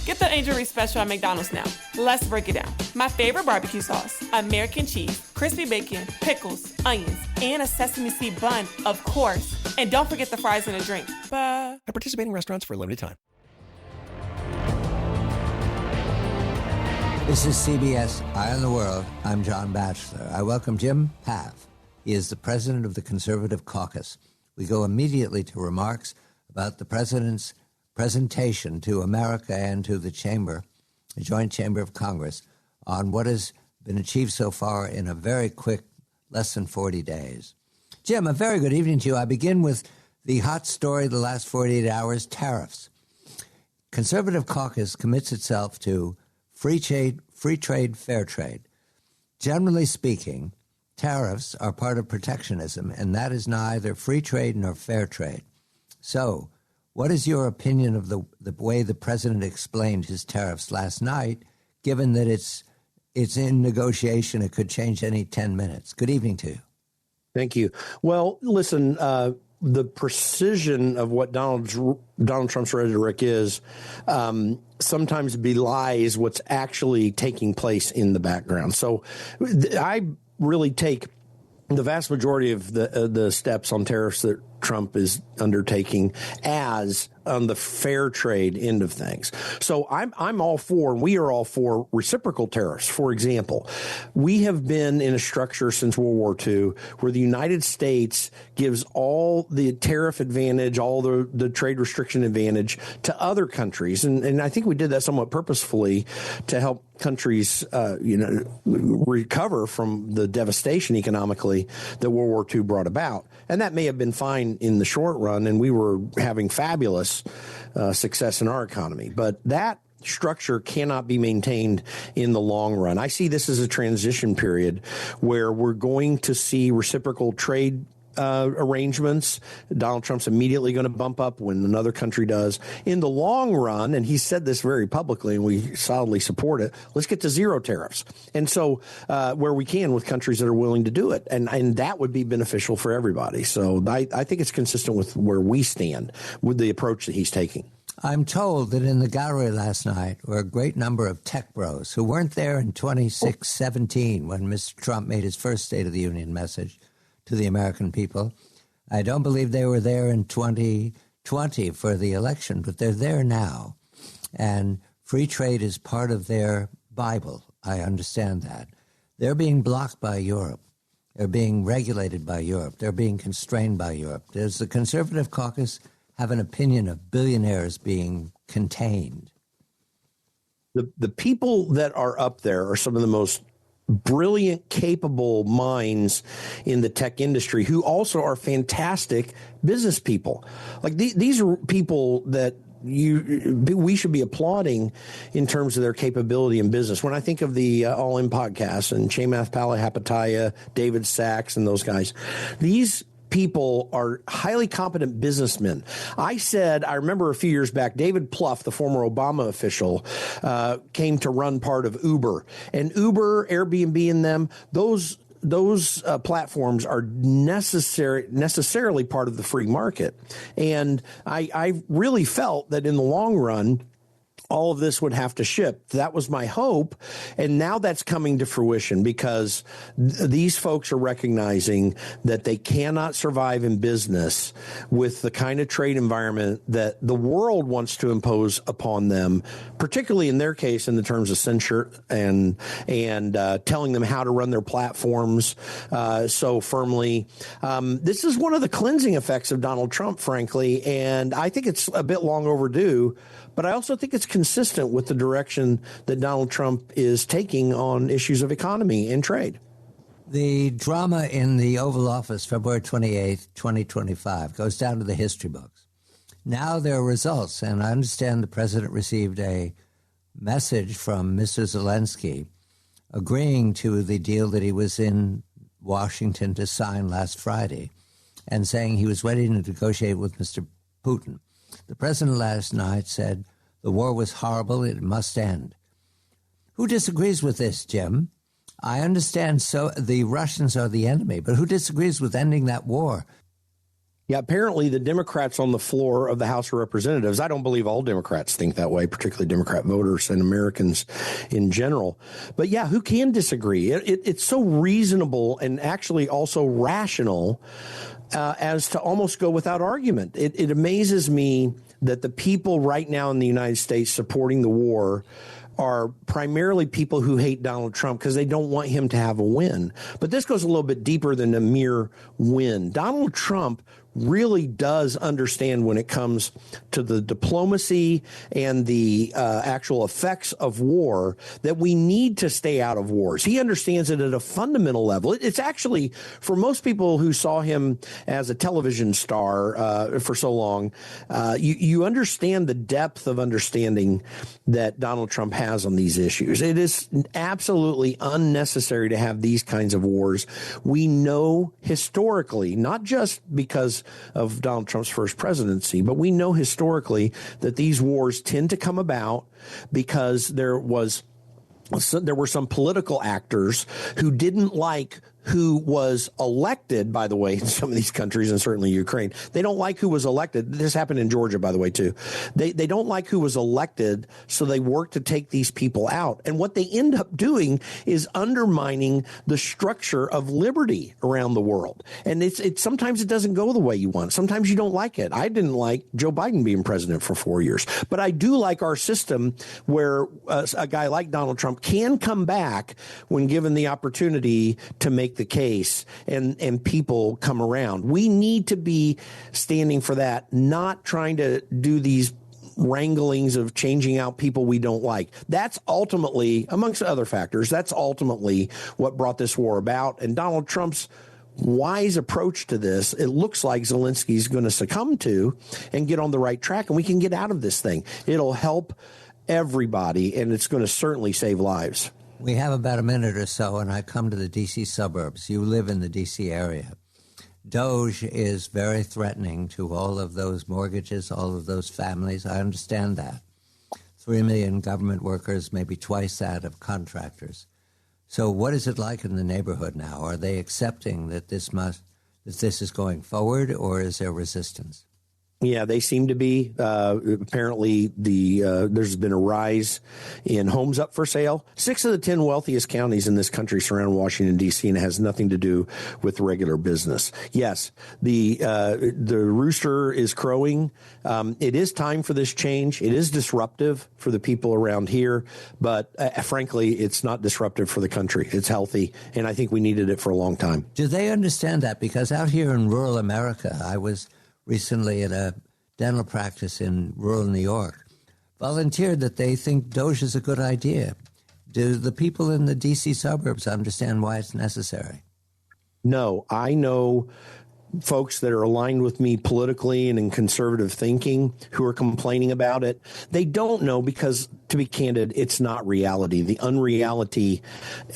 Get the Angel Reese special at McDonald's now. Let's break it down. My favorite barbecue sauce, American cheese, crispy bacon, pickles, onions, and a sesame seed bun, of course. And don't forget the fries and a drink. Bye. At participating restaurants for a limited time. This is CBS Eye on the World. I'm John Batchelor. I welcome Jim Pfaff. He is the president of the Conservative Caucus. We go immediately to remarks about the president's presentation to America and to the chamber, the Joint Chamber of Congress, on what has been achieved so far in a very quick, less than 40 days. Jim, a very good evening to you. I begin with the hot story of the last 48 hours, tariffs. Conservative Caucus commits itself to free trade, fair trade. Generally speaking, tariffs are part of protectionism, and that is neither free trade nor fair trade. So, what is your opinion of the way the president explained his tariffs last night, given that it's in negotiation, it could change any 10 minutes? Good evening to you. Thank you. Well, listen, the precision of what Donald Trump's rhetoric is sometimes belies what's actually taking place in the background. So I really take the vast majority of the steps on tariffs that Trump is undertaking as on the fair trade end of things. So I'm all for, and we are all for reciprocal tariffs. For example, we have been in a structure since World War II where the United States gives all the tariff advantage, all the trade restriction advantage to other countries. And I think we did that somewhat purposefully to help countries, recover from the devastation economically that World War II brought about. And that may have been fine in the short run, and we were having fabulous success in our economy. But that structure cannot be maintained in the long run. I see this as a transition period where we're going to see reciprocal trade arrangements. Donald Trump's immediately going to bump up when another country does. In the long run, and he said this very publicly, and we solidly support it, let's get to zero tariffs. And so where we can with countries that are willing to do it. And that would be beneficial for everybody. So I think it's consistent with where we stand with the approach that he's taking. I'm told that in the gallery last night were a great number of tech bros who weren't there in 2017 when Mr. Trump made his first State of the Union message to the American people. I don't believe they were there in 2020 for the election, but they're there now. And free trade is part of their Bible. I understand that. They're being blocked by Europe. They're being regulated by Europe. They're being constrained by Europe. Does the Conservative Caucus have an opinion of billionaires being contained? The people that are up there are some of the most brilliant, capable minds in the tech industry who also are fantastic business people. Like these are people that we should be applauding in terms of their capability in business. When I think of the All In podcast and Chamath, Palihapitiya, David Sachs, and those guys, these people are highly competent businessmen. I remember a few years back, David Pfaff, the former Obama official, came to run part of Uber. And Uber, Airbnb, and them, those platforms are necessarily part of the free market. And I really felt that in the long run, all of this would have to ship. That was my hope. And now that's coming to fruition because these folks are recognizing that they cannot survive in business with the kind of trade environment that the world wants to impose upon them, particularly in their case in the terms of censure and telling them how to run their platforms so firmly. This is one of the cleansing effects of Donald Trump, frankly, and I think it's a bit long overdue. But I also think it's consistent with the direction that Donald Trump is taking on issues of economy and trade. The drama in the Oval Office, February 28th, 2025, goes down to the history books. Now there are results, and I understand the president received a message from Mr. Zelensky agreeing to the deal that he was in Washington to sign last Friday and saying he was ready to negotiate with Mr. Putin. The president last night said the war was horrible, it must end. Who disagrees with this, Jim? I understand the Russians are the enemy, but who disagrees with ending that war? Yeah, apparently the Democrats on the floor of the House of Representatives, I don't believe all Democrats think that way, particularly Democrat voters and Americans in general. But yeah, who can disagree? It's so reasonable and actually also rational as to almost go without argument. It amazes me that the people right now in the United States supporting the war are primarily people who hate Donald Trump because they don't want him to have a win. But this goes a little bit deeper than a mere win. Donald Trump really does understand when it comes to the diplomacy and the actual effects of war that we need to stay out of wars. He understands it at a fundamental level. It's actually, for most people who saw him as a television star for so long, you understand the depth of understanding that Donald Trump has on these issues. It is absolutely unnecessary to have these kinds of wars. We know historically, not just because of Donald Trump's first presidency, but we know historically that these wars tend to come about because there were some political actors who didn't like who was elected, by the way, in some of these countries and certainly Ukraine. They don't like who was elected. This happened in Georgia, by the way, too. They don't like who was elected, so they work to take these people out. And what they end up doing is undermining the structure of liberty around the world. And it's sometimes it doesn't go the way you want. Sometimes you don't like it. I didn't like Joe Biden being president for 4 years. But I do like our system where a guy like Donald Trump can come back when given the opportunity to make the case and people come around. We need to be standing for that, not trying to do these wranglings of changing out people we don't like. That's ultimately, amongst other factors, that's ultimately what brought this war about. And Donald Trump's wise approach to this, it looks like Zelensky's going to succumb to and get on the right track, and we can get out of this thing. It'll help everybody, and it's going to certainly save lives. We have about a minute or so, and I come to the D.C. suburbs. You live in the D.C. area. DOGE is very threatening to all of those mortgages, all of those families. I understand that. 3 million government workers, maybe twice that of contractors. So what is it like in the neighborhood now? Are they accepting that this is going forward, or is there resistance? Yeah, they seem to be. Apparently, there's been a rise in homes up for sale. 6 of the 10 wealthiest counties in this country surround Washington, D.C., and it has nothing to do with regular business. Yes, the rooster is crowing. It is time for this change. It is disruptive for the people around here, but frankly, it's not disruptive for the country. It's healthy, and I think we needed it for a long time. Do they understand that? Because out here in rural America, I was recently at a dental practice in rural New York, volunteered that they think DOGE is a good idea. Do the people in the D.C. suburbs understand why it's necessary? No, I know folks that are aligned with me politically and in conservative thinking who are complaining about it. They don't know because, to be candid, it's not reality. The unreality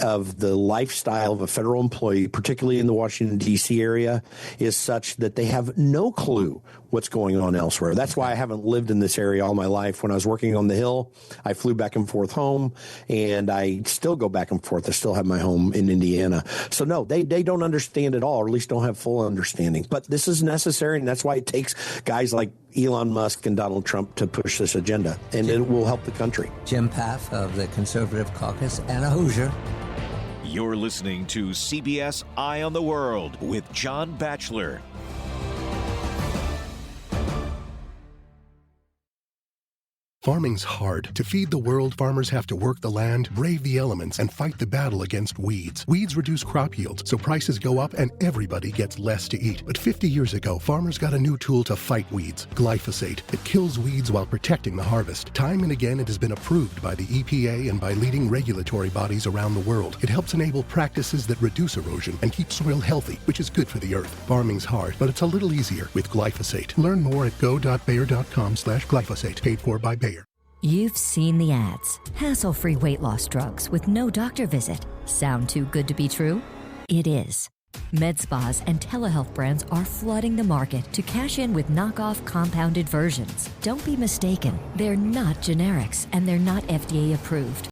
of the lifestyle of a federal employee, particularly in the Washington, D.C. area, is such that they have no clue what's going on elsewhere. That's why I haven't lived in this area all my life. When I was working on the Hill, I flew back and forth home, and I still go back and forth. I still have my home in Indiana. So no, they don't understand at all, or at least don't have full understanding. But this is necessary, and that's why it takes guys like Elon Musk and Donald Trump to push this agenda, and it will help the country. Jim Pfaff of the Conservative Caucus and a Hoosier. You're listening to CBS Eye on the World with John Batchelor. Farming's hard. To feed the world, farmers have to work the land, brave the elements, and fight the battle against weeds. Weeds reduce crop yields, so prices go up and everybody gets less to eat. But 50 years ago, farmers got a new tool to fight weeds, glyphosate. It kills weeds while protecting the harvest. Time and again, it has been approved by the EPA and by leading regulatory bodies around the world. It helps enable practices that reduce erosion and keep soil healthy, which is good for the earth. Farming's hard, but it's a little easier with glyphosate. Learn more at go.bayer.com/glyphosate, paid for by Bayer. You've seen the ads. Hassle-free weight loss drugs with no doctor visit. Sound too good to be true? It is. Med spas and telehealth brands are flooding the market to cash in with knockoff compounded versions. Don't be mistaken. They're not generics and they're not FDA approved.